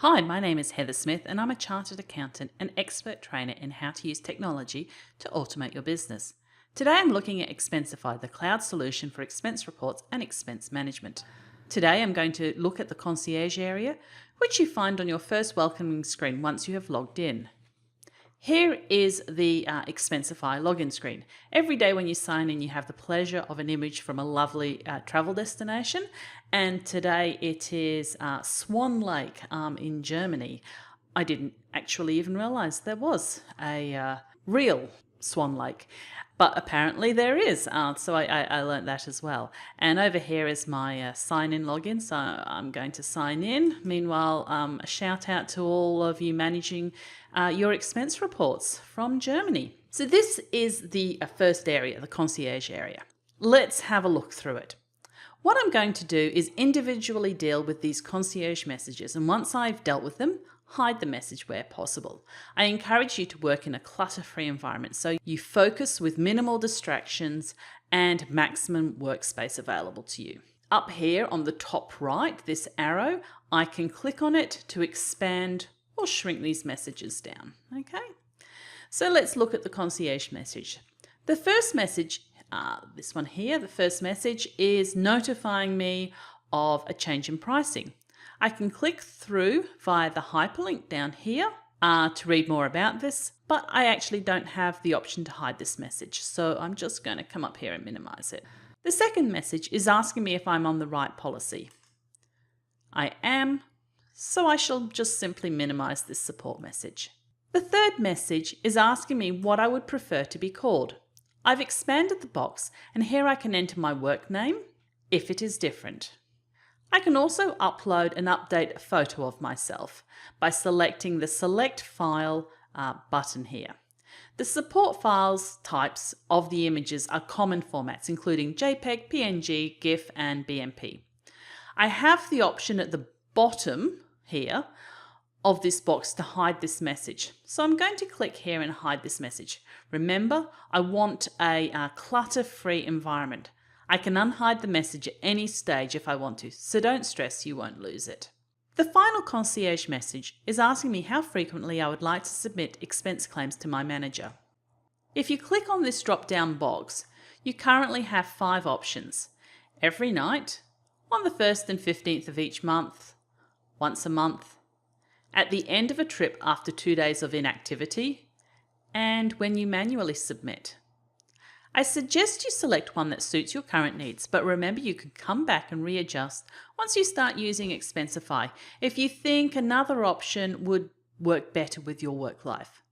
Hi, my name is Heather Smith and I'm a chartered accountant and expert trainer in how to use technology to automate your business. Today I'm looking at Expensify, the cloud solution for expense reports and expense management. Today I'm going to look at the concierge area, which you find on your first welcoming screen once you have logged in. Here is the Expensify login screen. Every day when you sign in, you have the pleasure of an image from a lovely travel destination. And today it is Swan Lake in Germany. I didn't actually even realize there was a real Swan Lake, but apparently there is. So I learned that as well. And over here is my sign-in login. So I'm going to sign in. Meanwhile, a shout out to all of you managing your expense reports from Germany. So this is the first area, the concierge area. Let's have a look through it. What I'm going to do is individually deal with these concierge messages, and once I've dealt with them, hide the message where possible. I encourage you to work in a clutter-free environment so you focus with minimal distractions and maximum workspace available to you. Up here on the top right, this arrow, I can click on it to expand or shrink these messages down. Okay, so let's look at the concierge message. The first message, this one here, the first message is notifying me of a change in pricing. I can click through via the hyperlink down here to read more about this, but I actually don't have the option to hide this message, so I'm just going to come up here and minimize it. The second message is asking me if I'm on the right policy. I am, so I shall just simply minimize this support message. The third message is asking me what I would prefer to be called. I've expanded the box, and here I can enter my work name if it is different. I can also upload and update a photo of myself by selecting the Select File button here. The support files types of the images are common formats, including JPEG, PNG, GIF, and BMP. I have the option at the bottom here of this box to hide this message. So I'm going to click here and hide this message. Remember, I want a clutter-free environment. I can unhide the message at any stage if I want to, so don't stress, you won't lose it. The final concierge message is asking me how frequently I would like to submit expense claims to my manager. If you click on this drop-down box, you currently have 5 options. Every night, on the 1st and 15th of each month, once a month, at the end of a trip after 2 days of inactivity, and when you manually submit. I suggest you select one that suits your current needs, but remember you can come back and readjust once you start using Expensify if you think another option would work better with your work life.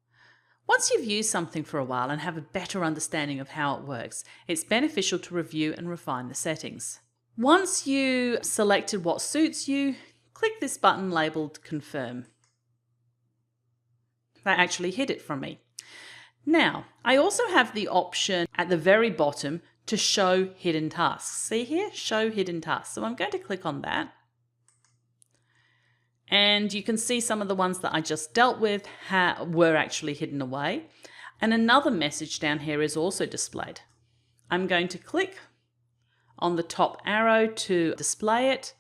Once you've used something for a while and have a better understanding of how it works, it's beneficial to review and refine the settings. Once you selected what suits you, click this button labelled Confirm. That actually hid it from me. Now, I also have the option at the very bottom to show hidden tasks. See here, show hidden tasks. So I'm going to click on that. And you can see some of the ones that I just dealt with were actually hidden away. And another message down here is also displayed. I'm going to click on the top arrow to display it,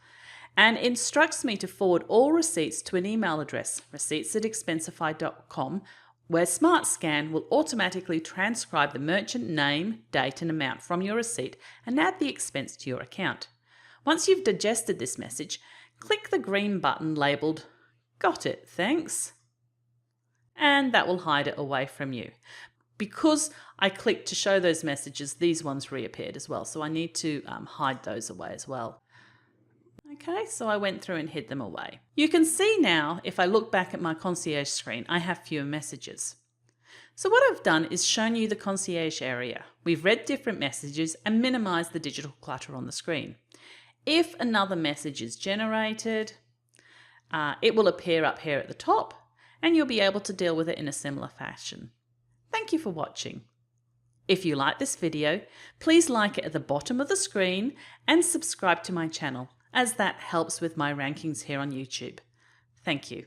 and instructs me to forward all receipts to an email address, receipts@expensify.com, where SmartScan will automatically transcribe the merchant name, date and amount from your receipt and add the expense to your account. Once you've digested this message, click the green button labelled Got it, thanks, and that will hide it away from you. Because I clicked to show those messages, these ones reappeared as well, so I need to hide those away as well. Okay, so I went through and hid them away. You can see now, if I look back at my concierge screen, I have fewer messages. So what I've done is shown you the concierge area. We've read different messages and minimized the digital clutter on the screen. If another message is generated, it will appear up here at the top, and you'll be able to deal with it in a similar fashion. Thank you for watching. If you like this video, please like it at the bottom of the screen and subscribe to my channel, as that helps with my rankings here on YouTube. Thank you.